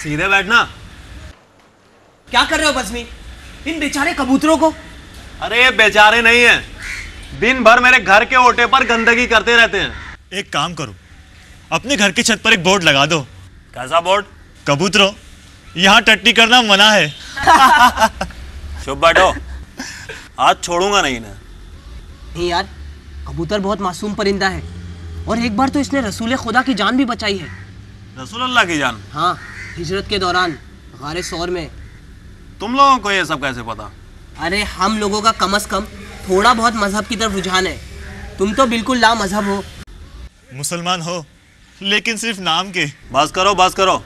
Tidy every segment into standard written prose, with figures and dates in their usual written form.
सीधे बैठना। क्या कर रहे हो बज़मी? इन बेचारे कबूतरों को। अरे ये बेचारे नहीं है, दिन भर मेरे घर के ओटे पर गंदगी करते रहते हैं। एक काम करो, अपने घर की छत पर एक बोर्ड लगा दो। कैसा बोर्ड? कबूतरों, यहाँ टट्टी करना मना है। चुप बैठो, आज छोड़ूंगा नहीं इन्हें। नहीं यार, कबूतर बहुत मासूम परिंदा है और एक बार तो इसने रसूल खुदा की जान भी बचाई है। रसूल अल्लाह की जान? हाँ, हिजरत के दौरान गारे सौर में। तुम लोगों को ये सब कैसे पता? अरे हम लोगों का कम से कम थोड़ा बहुत मजहब की तरफ रुझान है। तुम तो बिल्कुल ला मजहब हो। मुसलमान हो लेकिन सिर्फ नाम के। बस करो,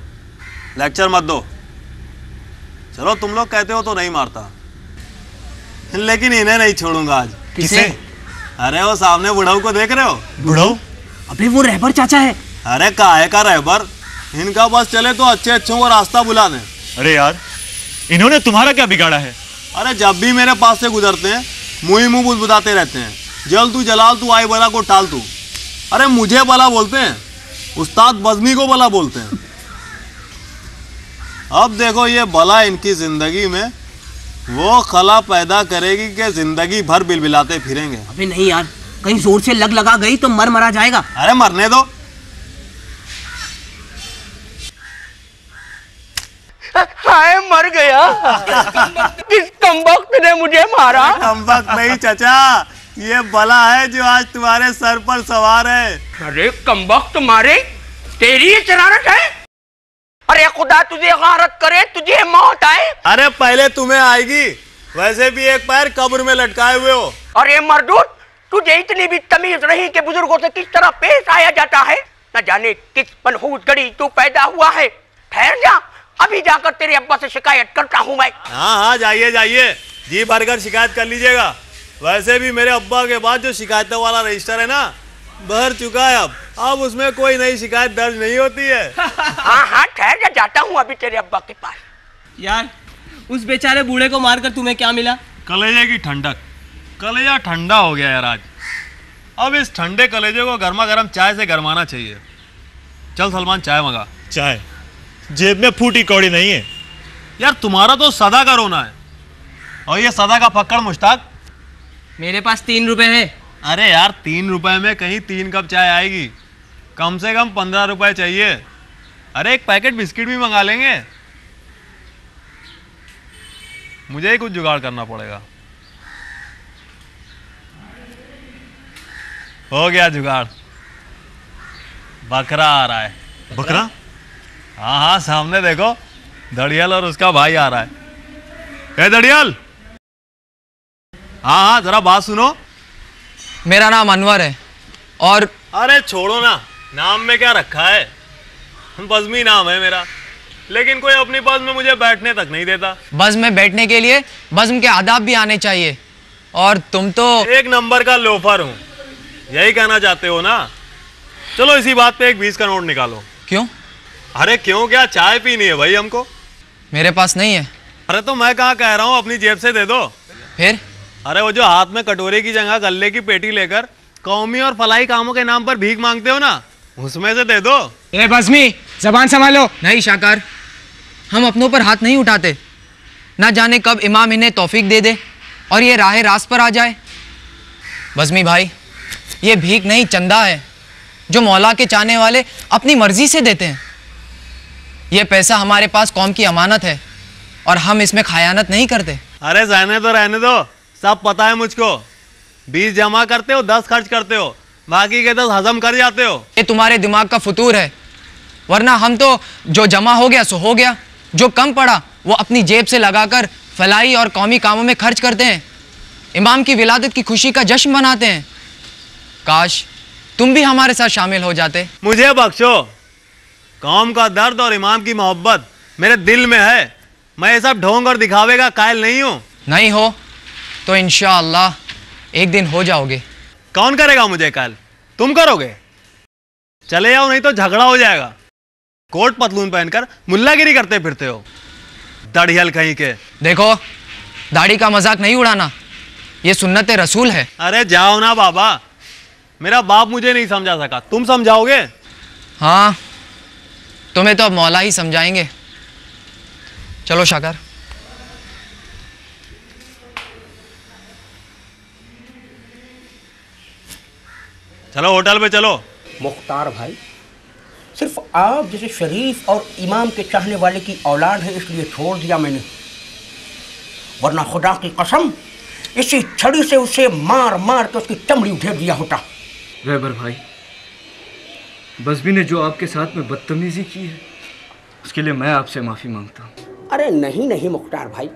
लेक्चर मत दो। चलो तुम लोग कहते हो तो नहीं मारता, लेकिन इन्हें नहीं छोड़ूंगा आज। किसे? अरे वो सामने बुढ़ाऊ को देख रहे हो? बुढ़ाऊ? अबे वो रहबर चाचा है। अरे काहे का रहबर, इनका बस चले तो अच्छे अच्छों को रास्ता बुला दें। अरे यार, इन्होंने तुम्हारा क्या बिगाड़ा है? अरे जब भी मेरे पास से गुजरते हैं मुँह मुँह बुदबुदाते रहते हैं, जल तू जलाल तू आई बला को टाल तू। अरे मुझे बला बोलते हैं, उस्ताद बज़मी को बला बोलते हैं। अब देखो ये बला इनकी जिंदगी में वो खला पैदा करेगी कि जिंदगी भर बिलबिलाते फिरेंगे। अबे नहीं यार, कहीं जोर से लगा गई तो मरा जाएगा। अरे मरने दो। हाय मर गया। किस कमबख्त ने मुझे मारा? कमबख्त नहीं चाचा, ये बला है जो आज तुम्हारे सर पर सवार है। अरे कमबख्त मारे, तेरी ये शरारत है? अरे खुदा तुझे गारत करे, तुझे मौत आए। अरे पहले तुम्हें आएगी, वैसे भी एक पैर कब्र में लटकाए हुए हो। अरे मर्दूद, तुझे इतनी भी तमीज नहीं कि बुजुर्गों से किस तरह पेश आया जाता है। न जाने किस मनहूस घड़ी तू पैदा हुआ है। ठहर जा, अभी जाकर तेरे अब्बा से शिकायत करता हूँ मैं। हाँ जाइए, जी भरकर शिकायत कर लीजिएगा। वैसे भी मेरे अब्बा के बाद जो शिकायतों वाला रजिस्टर है ना, भर चुका है। अब उसमें कोई नई शिकायत दर्ज नहीं होती है। हाँ ठहर जा, जाता हूँ अभी तेरे अब्बा के पास। यार उस बेचारे बूढ़े को मारकर तुम्हें क्या मिला? कलेजे की ठंडक। कलेजा ठंडा हो गया यार आज। अब इस ठंडे कलेजे को गर्मा गर्म चाय से गरमाना चाहिए। चल सलमान, चाय मंगा। चाय? जेब में फूटी कौड़ी नहीं है यार, तुम्हारा तो सदा का रोना है और ये सदा का फक्कड़ मुश्ताक। मेरे पास 3 रुपए है। अरे यार 3 रुपए में कहीं 3 कप चाय आएगी? कम से कम 15 रुपए चाहिए। अरे एक पैकेट बिस्किट भी मंगा लेंगे। मुझे ही कुछ जुगाड़ करना पड़ेगा। हो गया जुगाड़, बकरा आ रहा है। बकरा? हाँ सामने देखो, दड़ियल और उसका भाई आ रहा है। ए दड़ियल, हाँ जरा बात सुनो। मेरा नाम अनवर है और... अरे छोड़ो ना, नाम में क्या रखा है? बज़मी नाम है मेरा, लेकिन कोई अपनी बज़्म में मुझे बैठने तक नहीं देता। बज़्म में बैठने के लिए बज़्म के आदाब भी आने चाहिए, और तुम तो एक नंबर का लोफर हूँ, यही कहना चाहते हो ना? चलो इसी बात पे एक 20 का नोट निकालो। क्यों? अरे क्यों क्या, चाय पीनी है भाई हमको। मेरे पास नहीं है। अरे तो मैं कहाँ कह रहा हूँ, अपनी जेब से दे दो। फिर? अरे वो जो हाथ में कटोरे की जगह गल्ले की पेटी लेकर कौमी और फलाई कामों के नाम पर भीख मांगते हो ना, उसमें से दे दो। ए बज़मी, जबान संभालो। नहीं शाकार, हम अपनों पर हाथ नहीं उठाते। ना जाने कब इमाम इन्हें तौफीक दे दे और ये राह रास्त पर आ जाए। बज़मी भाई, ये भीख नहीं चंदा है जो मौला के चाहने वाले अपनी मर्जी से देते हैं। ये पैसा हमारे पास कौम की अमानत है और हम इसमें खयानत नहीं करते। अरे रहने दो, सब पता है मुझको। 20 जमा करते हो, 10 खर्च करते हो, बाकी के 10 हजम कर जाते हो। ये तुम्हारे दिमाग का फतूर है, वरना हम तो जो जमा हो गया सो हो गया, जो कम पड़ा वो अपनी जेब से लगाकर फलाई और कौमी कामों में खर्च करते हैं। इमाम की विलादत की खुशी का जश्न मनाते हैं। काश तुम भी हमारे साथ शामिल हो जाते। मुझे बख्शो, कौम का दर्द और इमाम की मोहब्बत मेरे दिल में है। मैं ये सब ढोंग और दिखावे का कायल नहीं हूँ। नहीं हो तो इंशाअल्लाह एक दिन हो जाओगे। कौन करेगा मुझे कायल? तुम करोगे? चले जाओ, नहीं तो झगड़ा हो जाएगा। कोट पतलून पहनकर मुल्लागिरी करते फिरते हो, दड़ियल कहीं के। देखो, दाढ़ी का मजाक नहीं उड़ाना, ये सुन्नत रसूल है। अरे जाओ ना बाबा, मेरा बाप मुझे नहीं समझा सका, तुम समझाओगे? हाँ, तुम्हें तो अब मौला ही समझाएंगे। चलो शाकर। चलो होटल पे चलो। मुख्तार भाई, सिर्फ आप जैसे शरीफ और इमाम के चाहने वाले की औलाद है इसलिए छोड़ दिया मैंने, वरना खुदा की कसम इसी छड़ी से उसे मार मार के उसकी चमड़ी उधेड़ दिया होता। रहबर भाई, बज़मी ने जो आपके साथ में बदतमीजी की है उसके लिए मैं आपसे माफ़ी मांगता हूँ। अरे नहीं नहीं मुख्तार भाई,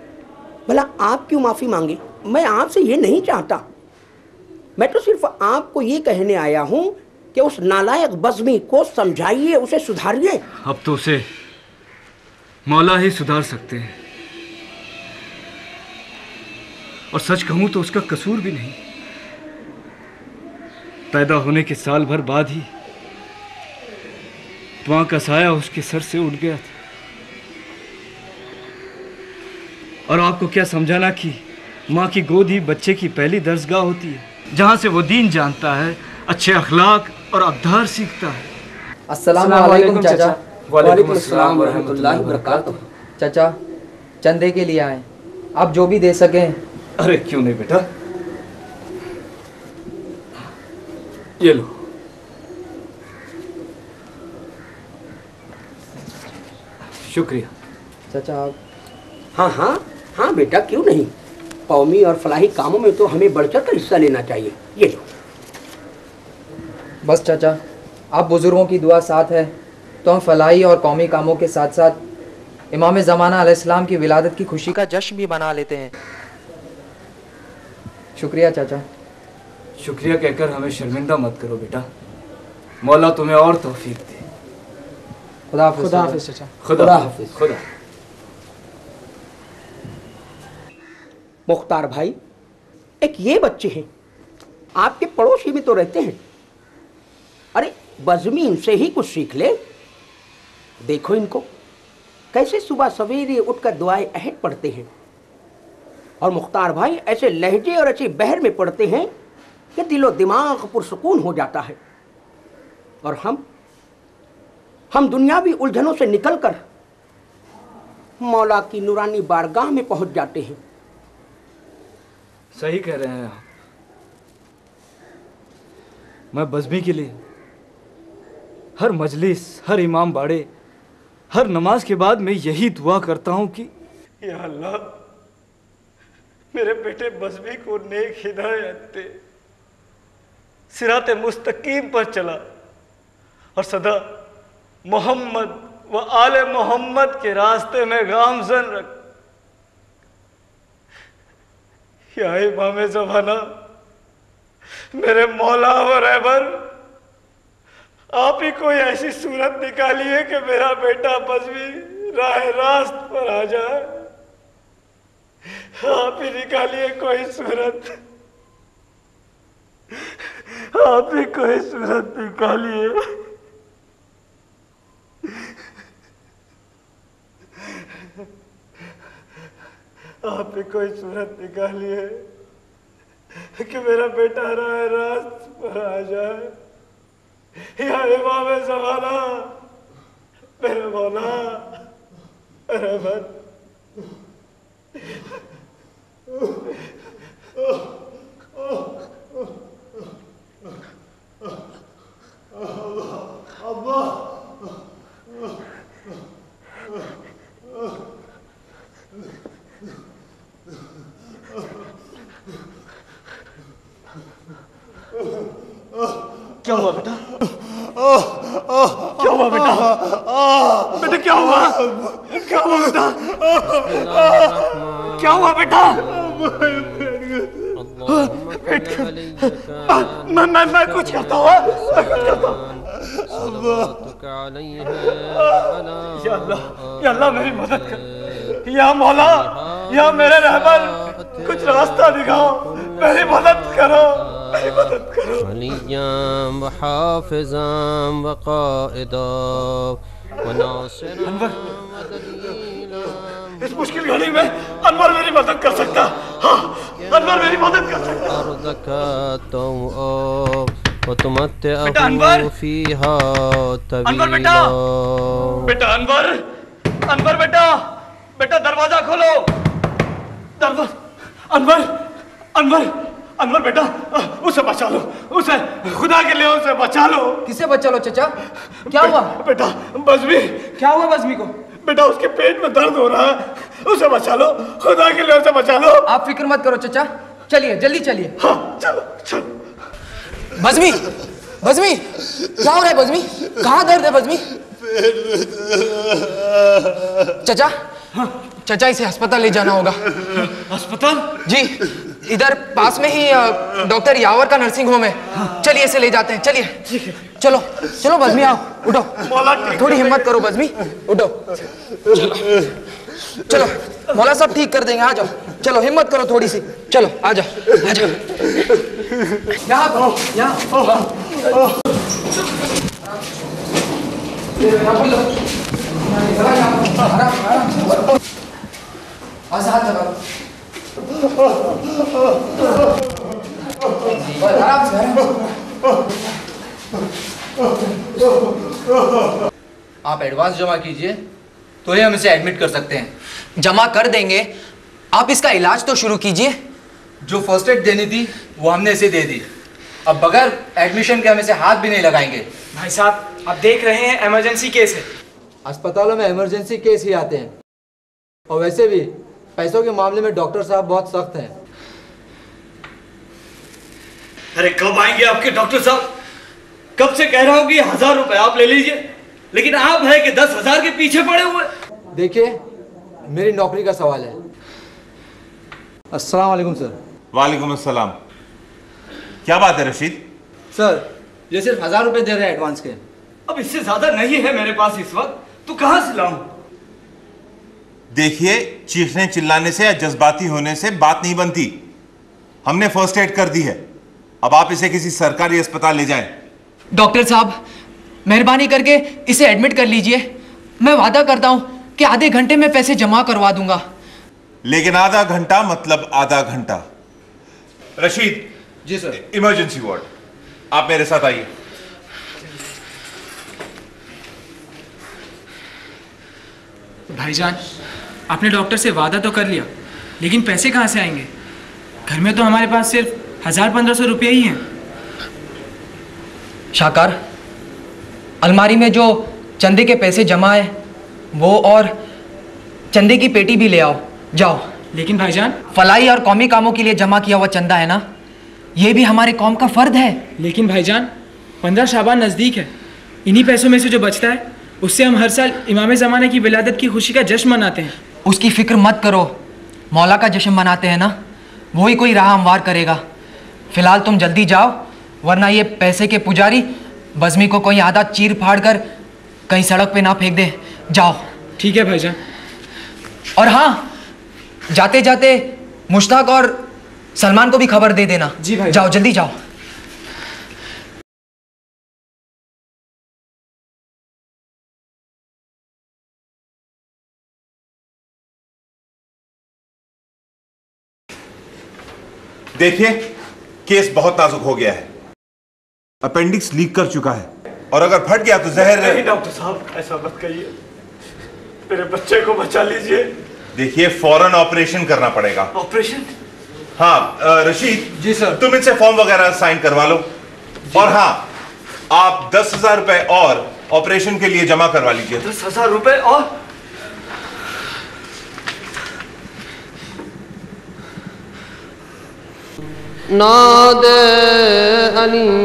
भला आप क्यों माफ़ी मांगे? मैं आपसे ये नहीं चाहता। मैं तो सिर्फ आपको ये कहने आया हूँ कि उस नालायक बज़मी को समझाइए, उसे सुधारिए। अब तो उसे मौला ही सुधार सकते हैं, और सच कहूँ तो उसका कसूर भी नहीं। पैदा होने के साल भर बाद ही मां का साया उसके सर से उठ गया था। और आपको क्या समझाना कि मां की गोद ही बच्चे की पहली दर्सगाह होती है, जहां से वो दीन जानता है, अच्छे अखलाक और अब्दार सीखता है। अस्सलाम वालेकुम चाचा। वालेकुम अस्सलाम व रहमतुल्लाहि व बरकातुहू। चाचा, चंदे के लिए आए, आप जो भी दे सकें। अरे क्यों नहीं बेटा, ये लो। शुक्रिया चाचा आप। हाँ हाँ हाँ बेटा, क्यों नहीं। कौमी और फलाही कामों में तो हमें बढ़ चढ़ कर हिस्सा लेना चाहिए। ये लो। बस चाचा, आप बुजुर्गों की दुआ साथ है तो हम फलाही और कौमी कामों के साथ साथ इमाम ज़माना अलैहिस्सलाम की विलादत की खुशी का जश्न भी मना लेते हैं। शुक्रिया चाचा। शुक्रिया कहकर हमें शर्मिंदा मत करो बेटा, मौला तुम्हें और तौफीक दे। खुदा हाफिज़ चाचा। खुदा हाफिज़। खुदा। मुख्तार भाई, एक ये बच्चे हैं, आपके पड़ोसी में तो रहते हैं। अरे बज़मी इनसे ही कुछ सीख ले। देखो इनको कैसे सुबह सवेरे उठकर दुआए अहद पढ़ते हैं, और मुख्तार भाई ऐसे लहजे और ऐसे बहर में पढ़ते हैं कि दिलो दिमाग पुरसुकून हो जाता है। और हम दुनियावी उलझनों से निकलकर मौला की नूरानी बारगाह में पहुंच जाते हैं। सही कह रहे हैं आप। मैं बज़मी के लिए हर मजलिस, हर इमाम बाड़े, हर नमाज के बाद मैं यही दुआ करता हूँ कि या अल्लाह, मेरे बेटे बज़मी को नेक हिदायत दे, सिराते मुस्तकीम पर चला और सदा मोहम्मद व आले मोहम्मद के रास्ते में गामज़न रख। या इमाम ज़माना, मेरे मौला व रहबर, आप ही कोई ऐसी सूरत निकालिए कि मेरा बेटा बज़मी राह रास्त पर आ जाए। आप ही निकालिए कोई सूरत, आप ही कोई सूरत निकालिए। आप ही कोई सूरत निकालिए कि मेरा बेटा राह रास्त पर आ जाए। या इमाम ज़माना, मेरे मौला रहमत। क्या हुआ बेटा? क्या हुआ बेटा? बेटा क्या हुआ? क्या हुआ बेटा? क्या हुआ बेटा? मैं कुछ करता हूँ। या अल्लाह मेरी मदद कर। या मौला, या मेरे रहबर, कुछ रास्ता दिखाओ, मेरी मदद करो, मेरी मदद करो। अनवर, इस मुश्किल घड़ी में अनवर मेरी मदद कर सकता। हाँ, अनवर मेरी मदद कर सकता। बेटा अनवर, अनवर बेटा, बेटा अनवर, अनवर बेटा, बेटा दरवाजा खोलो। अनवर अनवर अनवर बेटा, उसे बचा लो, उसे खुदा के लिए उसे बचा लो। किसे बचा लो चचा? क्या हुआ बेटा? बज़्मी। क्या हुआ बज़्मी को? बेटा उसके पेट में दर्द हो रहा है, उसे बचा लो, खुदा के लिए उसे बचा लो। आप फिक्र मत करो चचा, चलिए जल्दी चलिए। हाँ चलो चलो। बज़्मी, बज़्मी क्या हो रहा है बज़्मी? कहाँ दर्द है बज़्मी? चचा, चचा इसे अस्पताल ले जाना होगा। अस्पताल? जी, इधर पास में ही डॉक्टर यावर का नर्सिंग होम है। चलिए इसे ले जाते हैं, चलिए। चलो चलो बज़्मी आओ, उठो। थोड़ी हिम्मत करो बज़्मी, उठो। चलो मौला साहब ठीक कर देंगे, आ जाओ। चलो हिम्मत करो थोड़ी सी, चलो आ जाओ आ जाओ। यहाँ आजाद लगा, आराम से। आप एडवांस जमा कीजिए तो ही हम इसे एडमिट कर सकते हैं। जमा कर देंगे, आप इसका इलाज तो शुरू कीजिए। जो फर्स्ट एड देनी थी वो हमने इसे दे दी, अब बगैर एडमिशन के हम इसे हाथ भी नहीं लगाएंगे। भाई साहब आप देख रहे हैं इमरजेंसी केस है। अस्पतालों में इमरजेंसी केस ही आते हैं, और वैसे भी पैसों के मामले में डॉक्टर साहब बहुत सख्त हैं। अरे कब आएंगे आपके डॉक्टर साहब? कब से कह रहा हूँ कि 1000 रुपए आप ले लीजिए, लेकिन आप है कि 10,000 के पीछे पड़े हुए। देखिए मेरी नौकरी का सवाल है। अस्सलाम वालेकुम सर। वालेकुम अस्सलाम। क्या बात है रशीद? सर ये सिर्फ 1000 रुपए दे रहे हैं एडवांस के। अब इससे ज्यादा नहीं है मेरे पास इस वक्त, तो कहां से लाऊं? देखिए, चीखने चिल्लाने से या जज्बाती होने से बात नहीं बनती। हमने फर्स्ट एड कर दी है, अब आप इसे किसी सरकारी अस्पताल ले जाएं। डॉक्टर साहब मेहरबानी करके इसे एडमिट कर लीजिए। मैं वादा करता हूं कि आधे घंटे में पैसे जमा करवा दूंगा। लेकिन आधा घंटा मतलब आधा घंटा। रशीद। जी सर। इमरजेंसी वार्ड, आप मेरे साथ आइए। भाईजान आपने डॉक्टर से वादा तो कर लिया, लेकिन पैसे कहाँ से आएंगे? घर में तो हमारे पास सिर्फ 1000-1500 रुपये ही हैं। शाकार, अलमारी में जो चंदे के पैसे जमा है वो और चंदे की पेटी भी ले आओ, जाओ। लेकिन भाईजान फलाई और कौमी कामों के लिए जमा किया हुआ चंदा है ना, ये भी हमारे कौम का फर्द है। लेकिन भाईजान 15 शाबान नज़दीक है, इन्हीं पैसों में से जो बचता है उससे हम हर साल इमाम ज़माने की विलादत की खुशी का जश्न मनाते हैं। उसकी फिक्र मत करो, मौला का जश्न मनाते हैं ना, वो ही कोई राह हमवार करेगा। फिलहाल तुम जल्दी जाओ, वरना ये पैसे के पुजारी बज़्मी को कोई आधा चीर फाड़ कर कहीं सड़क पे ना फेंक दे। जाओ। ठीक है भाईजान। और हाँ, जाते जाते मुश्ताक और सलमान को भी खबर दे देना। जी भाई। जाओ जल्दी जाओ। देखिए, केस बहुत नाजुक हो गया है। अपेंडिक्स लीक कर चुका है, और अगर फट गया तो जहर। नहीं डॉक्टर साहब, ऐसा मत कहिए, मेरे बच्चे को बचा लीजिए। देखिए, फौरन ऑपरेशन करना पड़ेगा। ऑपरेशन? हाँ रशीद। जी सर। तुम इनसे फॉर्म वगैरह साइन करवा लो, और हाँ, आप 10,000 रुपए और ऑपरेशन के लिए जमा करवा लीजिए। 10,000 रुपए और?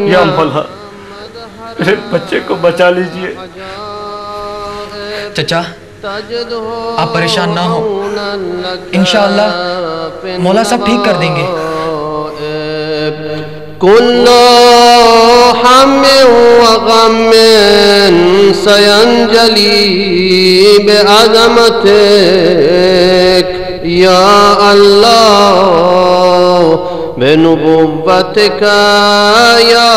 या मौला, मेरे बच्चे को बचा लीजिए। चचा आप परेशान ना हो, इंशाअल्लाह मौला सब ठीक कर देंगे। कुल्लो हम्मे व गम्मिन सयंजली बिअज़मतिक या अल्लाह बेनुबुव्वतिका या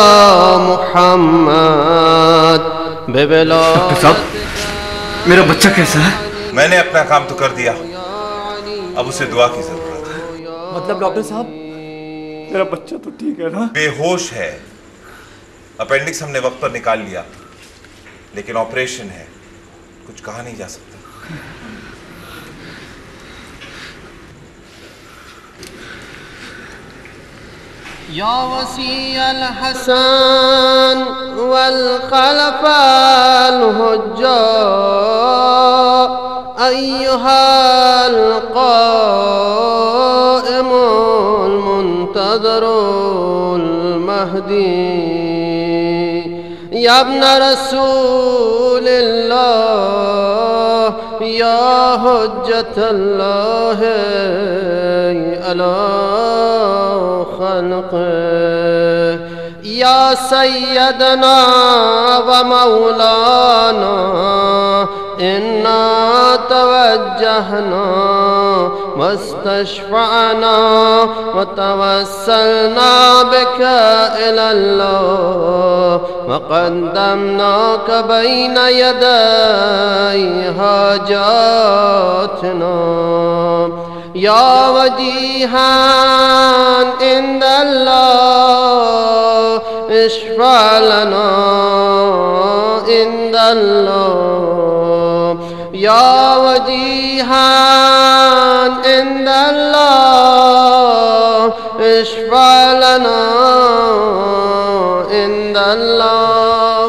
मुहम्मद बेबलागतिका। मेरा बच्चा कैसा है? मैंने अपना काम तो कर दिया, अब उसे दुआ की जरूरत है। मतलब डॉक्टर साहब, मेरा बच्चा तो ठीक है ना? बेहोश है, अपेंडिक्स हमने वक्त पर निकाल लिया, लेकिन ऑपरेशन है, कुछ कहा नहीं जा सकता। या वसी अल हसन वल खलफल हुज्जा अय्युहल क़ाइमुल मुंतज़रुल महदी या इब्न रसूलिल्लाह या हुज्जतल्लाह अला खल्क़ या सय्यदना व मौलाना इन्ना तवज्जहना वस्तशफ़अना व तवस्सलना बिका इलल्लाह व क़द्दमनाक बैन यदै हाजातना या वजीहान इंदल्लाह इश्फ़ा लना इंदल्लाह या वजीहान इंदल्लाह इश्फ़ा लना इंदल्लाह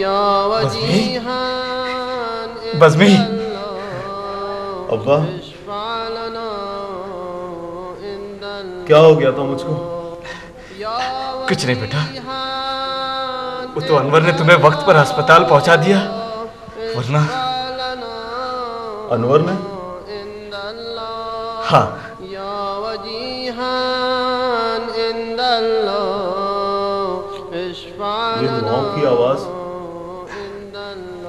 या वजीहान बज़्मी। अब्बा क्या हो गया था मुझको? कुछ नहीं बेटा, वो तो अनवर ने तुम्हें वक्त पर अस्पताल पहुंचा दिया, वरना। अनवर ने? हाँ। ये दुआओं की आवाज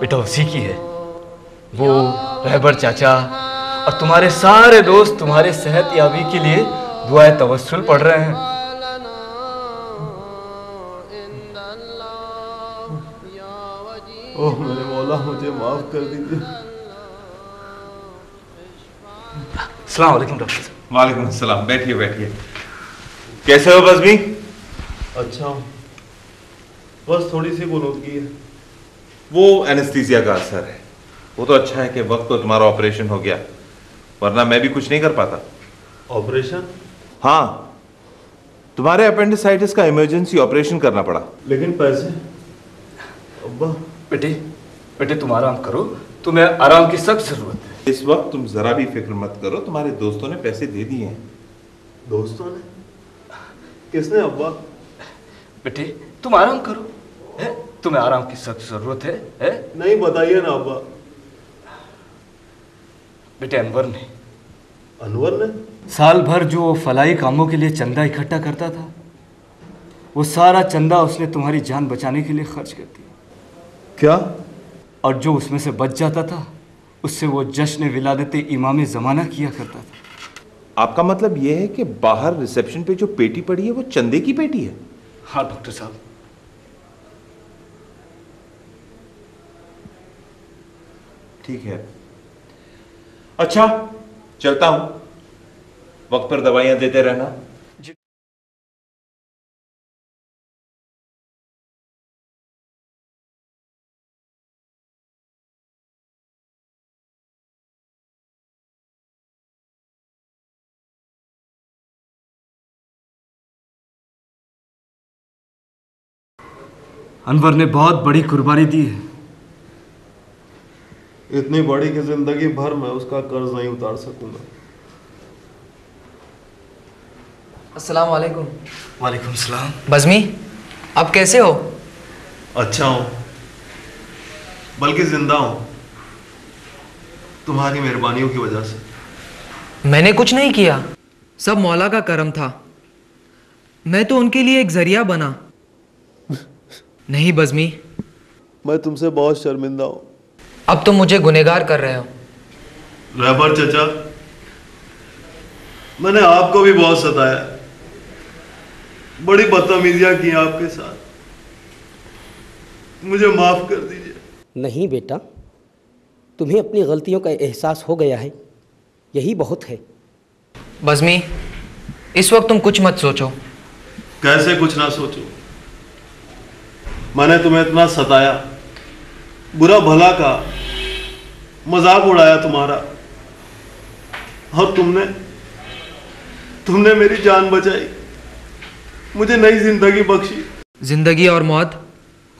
बेटा उसी की है। वो रहबर चाचा और तुम्हारे सारे दोस्त तुम्हारे सेहत याबी के लिए दुआए तवस्सुल पढ़ रहे हैं। ओह मेरे मौला, मुझे माफ कर दीजिए। अस्सलाम वालेकुम डॉक्टर साहब। वालेकुम अस्सलाम। बैठिए बैठिए। कैसे हो बज़्मी? अच्छा हूँ, बस थोड़ी सी बुलूदगी है। वो एनेस्थीसिया का असर है। वो तो अच्छा है कि वक्त तो तुम्हारा ऑपरेशन हो गया, वरना मैं भी कुछ नहीं कर पाता। ऑपरेशन? हाँ, तुम्हारे अपेंडिसाइटिस का इमरजेंसी ऑपरेशन करना पड़ा। लेकिन पैसे? अब्बा। बेटे तुम आराम करो, तुम्हें आराम की सख्त जरूरत है। इस वक्त तुम जरा भी फिक्र मत करो, तुम्हारे दोस्तों ने पैसे दे दिए हैं। दोस्तों ने? किसने अब्बा? बेटे तुम आराम करो, है? तुम्हें आराम की सख्त जरूरत है? नहीं बताइए ना अब्बा। बेटे अनवर ने। अनवर ने? साल भर जो फलाई कामों के लिए चंदा इकट्ठा करता था, वो सारा चंदा उसने तुम्हारी जान बचाने के लिए खर्च कर दिया। क्या? और जो उसमें से बच जाता था, उससे वो जश्न विलादत इमाम ज़माना किया करता था। आपका मतलब यह है कि बाहर रिसेप्शन पे जो पेटी पड़ी है वो चंदे की पेटी है? हाँ डॉक्टर साहब। ठीक है, अच्छा चलता हूं, वक्त पर दवाइयां देते रहना। अनवर ने बहुत बड़ी कुर्बानी दी है। इतनी बड़ी कि जिंदगी भर मैं उसका कर्ज नहीं उतार सकूंगा। अस्सलाम वालेकुम। वालेकुम सलाम। बज़्मी, अब कैसे हो? अच्छा हूँ, बल्कि जिंदा हूँ, तुम्हारी मेहरबानियों की वजह से। मैंने कुछ नहीं किया, सब मौला का करम था। मैं तो उनके लिए एक जरिया बना। नहीं बज़्मी, मैं तुमसे बहुत शर्मिंदा हूँ। अब तुम मुझे गुनहगार कर रहे हो। रहबर चचा, मैंने आपको भी बहुत सताया, बड़ी बदतमीजियां की आपके साथ, मुझे माफ कर दीजिए। नहीं बेटा, तुम्हें अपनी गलतियों का एहसास हो गया है, यही बहुत है। बज़्मी, इस वक्त तुम कुछ मत सोचो। कैसे कुछ ना सोचो? मैंने तुम्हें इतना सताया, बुरा भला का मजाक उड़ाया तुम्हारा, और तुमने मेरी जान बचाई, मुझे नई जिंदगी बख्शी। जिंदगी और मौत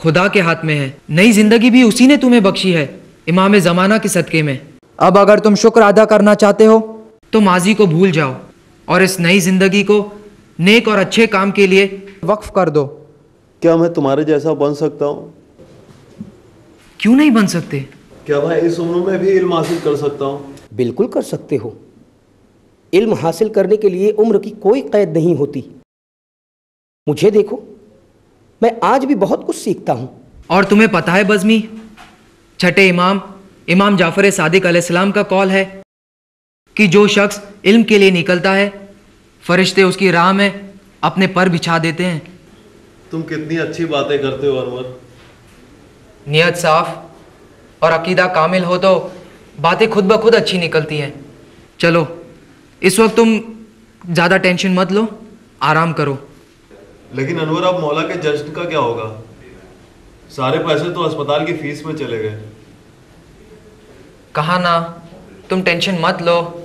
खुदा के हाथ में है। नई जिंदगी भी उसी ने तुम्हें बख्शी है, इमाम ज़माना के सदक़े में। अब अगर तुम शुक्र अदा करना चाहते हो तो माजी को भूल जाओ और इस नई जिंदगी को नेक और अच्छे काम के लिए वक्फ कर दो। क्या मैं तुम्हारे जैसा बन सकता हूँ? क्यों नहीं बन सकते? क्या भाई इस उम्र में भी इल्म हासिल कर सकता हूँ? बिल्कुल कर सकते हो। इल्म हासिल करने के लिए उम्र की कोई कैद नहीं होती। मुझे देखो, मैं आज भी बहुत कुछ सीखता हूँ। और तुम्हें पता है बज़मी, छठे इमाम जाफर सादिक अलैहिस्सलाम का कौल है कि जो शख्स इल्म के लिए निकलता है, फरिश्ते उसकी राह में अपने पर बिछा देते हैं। तुम कितनी अच्छी बातें करते हो अनवर। नियत साफ और अकीदा कामिल हो तो बातें खुद ब खुद अच्छी निकलती हैं। चलो, इस वक्त तुम ज़्यादा टेंशन मत लो, आराम करो। लेकिन अनवर, अब मौला के जश्न का क्या होगा? सारे पैसे तो अस्पताल की फीस में चले गए। कहा ना, तुम टेंशन मत लो।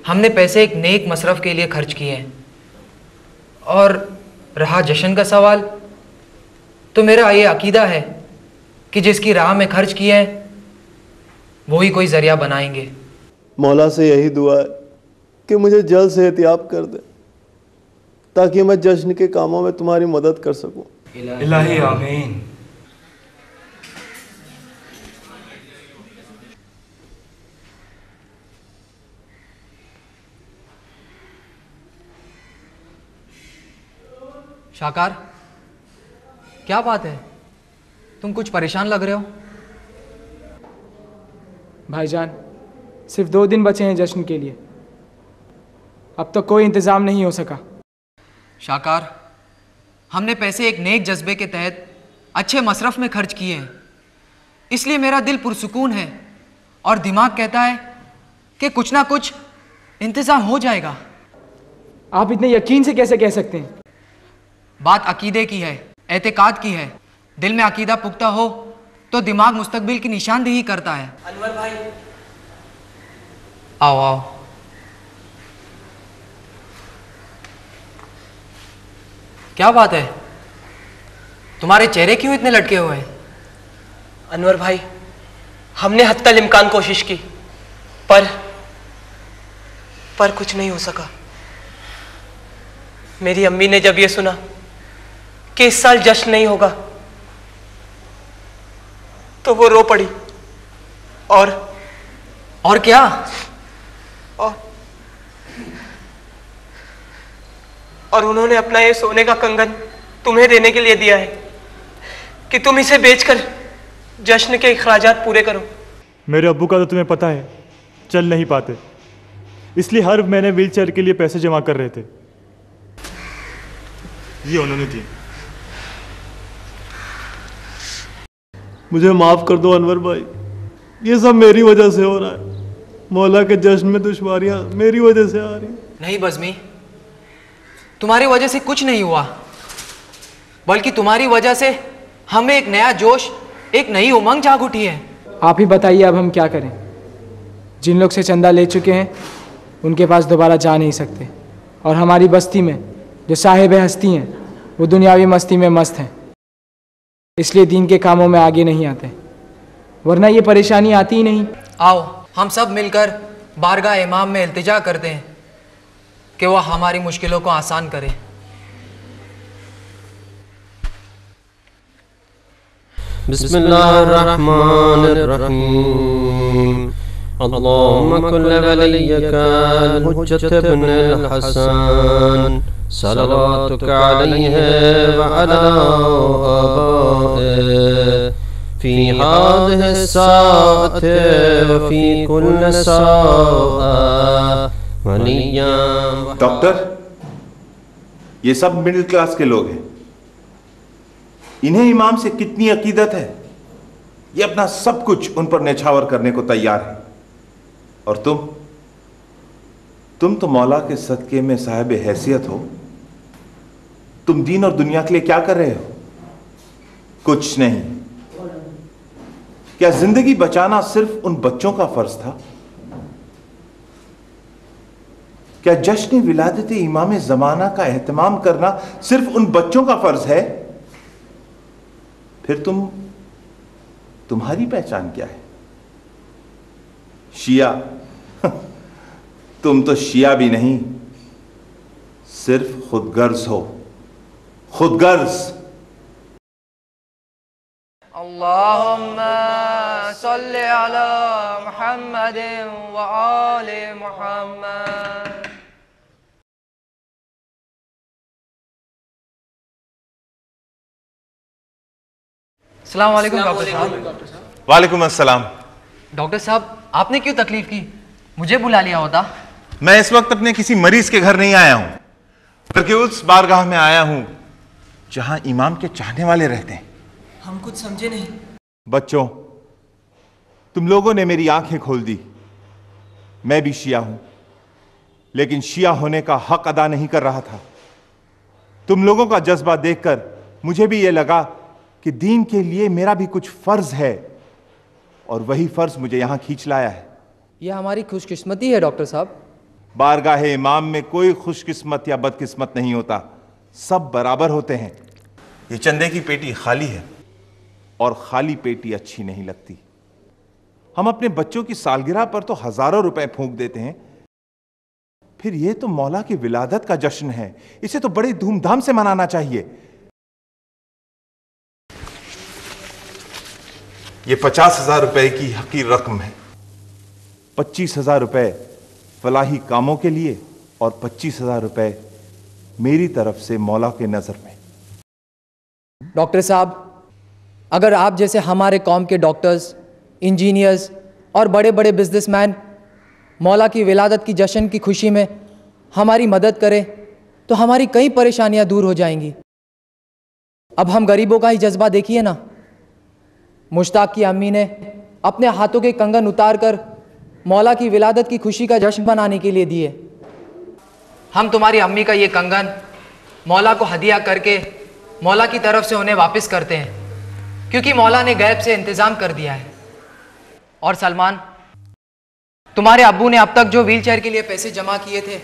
हमने पैसे एक नेक मसरफ के लिए खर्च किए हैं। और रहा जश्न का सवाल, तो मेरा ये अकीदा है कि जिसकी राह में खर्च किए हैं वही कोई जरिया बनाएंगे। मौला से यही दुआ है कि मुझे जल्द से एहतियाब कर दे ताकि मैं जश्न के कामों में तुम्हारी मदद कर सकूं। इलाही आमीन। शाकार, क्या बात है? तुम कुछ परेशान लग रहे हो। भाईजान, सिर्फ 2 दिन बचे हैं जश्न के लिए। अब तक कोई इंतज़ाम नहीं हो सका। शाकार, हमने पैसे एक नेक जज्बे के तहत अच्छे मसरफ में खर्च किए हैं, इसलिए मेरा दिल पुरसुकून है और दिमाग कहता है कि कुछ ना कुछ इंतज़ाम हो जाएगा। आप इतने यकीन से कैसे कह सकते हैं? बात अकीदे की है, एतकाद की है। दिल में अकीदा पुख्ता हो तो दिमाग मुस्तकबिल की निशानदेही करता है। अनवर भाई, आओ आओ। क्या बात है? तुम्हारे चेहरे क्यों इतने लटके हुए हैं? अनवर भाई, हमने हत्तल इम्कान कोशिश की, पर कुछ नहीं हो सका। मेरी अम्मी ने जब ये सुना कि इस साल जश्न नहीं होगा तो वो रो पड़ी। और क्या? और उन्होंने अपना ये सोने का कंगन तुम्हें देने के लिए दिया है कि तुम इसे बेचकर जश्न के अखराजात पूरे करो। मेरे अब्बू का तो तुम्हें पता है, चल नहीं पाते, इसलिए हर महीने व्हील चेयर के लिए पैसे जमा कर रहे थे। ये उन्होंने दिए। मुझे माफ कर दो अनवर भाई, ये सब मेरी वजह से हो रहा है। मौला के जश्न में दुश्वारियां मेरी वजह से आ रही। नहीं बज़मी, तुम्हारी वजह से कुछ नहीं हुआ, बल्कि तुम्हारी वजह से हमें एक नया जोश, एक नई उमंग जाग उठी है। आप ही बताइए अब हम क्या करें? जिन लोग से चंदा ले चुके हैं उनके पास दोबारा जा नहीं सकते, और हमारी बस्ती में जो साहिब हस्ती हैं वो दुनियावी मस्ती में मस्त हैं, इसलिए दीन के कामों में आगे नहीं आते, वरना ये परेशानी आती ही नहीं। आओ हम सब मिलकर बारगाह इमाम में इल्तिजा करते हैं कि वह हमारी मुश्किलों को आसान करे। बिस्मिल्लाहिर्रहमानिर्रहीम। अल्लाहुम्मा कुल्ल वलिय्यका अल-हुज्जत इब्न अल-हसन सलवातुका अलैहि व अला आबाए फी हादिहि साअति व फी कुल्ल साअ वलिया। डॉक्टर, ये सब मिडिल क्लास के लोग हैं, इन्हें इमाम से कितनी अकीदत है, ये अपना सब कुछ उन पर न्यौछावर करने को तैयार है। और तुम तो मौला के सदके में साहिब हैसियत हो, तुम दीन और दुनिया के लिए क्या कर रहे हो? कुछ नहीं। क्या जिंदगी बचाना सिर्फ उन बच्चों का फर्ज था? क्या जश्न विलादत इमाम ज़माना का एहतमाम करना सिर्फ उन बच्चों का फर्ज है? फिर तुम्हारी पहचान क्या है? शिया? तुम तो शिया भी नहीं, सिर्फ खुदगर्ज हो, खुदगर्ज। अल्लाहुम्मा सल्ली अला मुहम्मद व आले मुहम्मद। अस्सलाम वालेकुम डॉक्टर साहब। वालेकुम अस्सलाम। डॉक्टर साहब, आपने क्यों तकलीफ की? मुझे बुला लिया होता। मैं इस वक्त अपने किसी मरीज के घर नहीं आया हूं, बल्कि उस बारगाह में आया हूं जहां इमाम के चाहने वाले रहते हैं। हम कुछ समझे नहीं। बच्चों, तुम लोगों ने मेरी आंखें खोल दी। मैं भी शिया हूं, लेकिन शिया होने का हक अदा नहीं कर रहा था। तुम लोगों का जज्बा देखकर मुझे भी यह लगा कि दीन के लिए मेरा भी कुछ फर्ज है, और वही फर्ज मुझे यहां खींच लाया है। यह हमारी खुशकिस्मती है डॉक्टर साहब। बारगाह इमाम में कोई खुशकिस्मत या बदकिस्मत नहीं होता, सब बराबर होते हैं। ये चंदे की पेटी खाली है, और खाली पेटी अच्छी नहीं लगती। हम अपने बच्चों की सालगिरह पर तो हजारों रुपए फूंक देते हैं, फिर यह तो मौला की विलादत का जश्न है, इसे तो बड़े धूमधाम से मनाना चाहिए। ये 50,000 रुपए की हकीर रकम है। 25,000 रुपए फलाही कामों के लिए और 25,000 रुपए मेरी तरफ से मौला के नजर में। डॉक्टर साहब, अगर आप जैसे हमारे कौम के डॉक्टर्स, इंजीनियर्स और बड़े बड़े बिजनेसमैन मौला की विलादत की जश्न की खुशी में हमारी मदद करें तो हमारी कई परेशानियां दूर हो जाएंगी। अब हम गरीबों का ही जज्बा देखिए ना। मुश्ताक की अम्मी ने अपने हाथों के कंगन उतार कर मौला की विलादत की खुशी का जश्न मनाने के लिए दिए। हम तुम्हारी अम्मी का ये कंगन मौला को हदिया करके मौला की तरफ से उन्हें वापस करते हैं, क्योंकि मौला ने गैब से इंतज़ाम कर दिया है। और सलमान, तुम्हारे अब्बू ने अब तक जो व्हीलचेयर के लिए पैसे जमा किए थे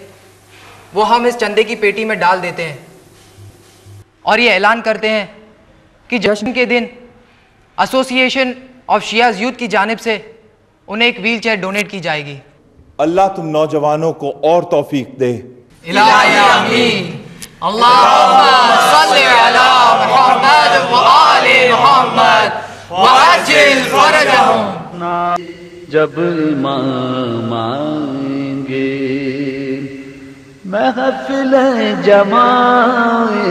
वो हम इस चंदे की पेटी में डाल देते हैं, और ये ऐलान करते हैं कि जश्न के दिन एसोसिएशन ऑफ शियाज यूथ की जानिब से उन्हें एक व्हीलचेयर डोनेट की जाएगी। अल्लाह तुम नौजवानों को और तौफीक दे। इलाही आमीन। अल्लाहुम्मा सल्ली अला मुहम्मद व आले मुहम्मद व अज्जिल फरजहुम। जब इमाम आएंगे महफिलें जमाएंगे,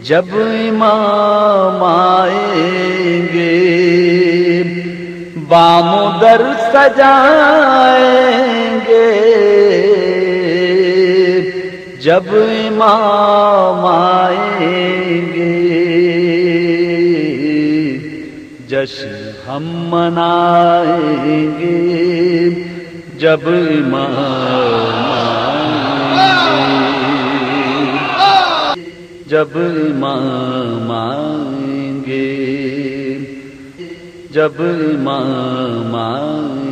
जब इमाम आएंगे बामुदर सजाएंगे, जब इमाम आएंगे जश्न हम मनाएंगे, जब इमाम आएंगे, जब इमाम आएंगे, जब इमाम आएंगे।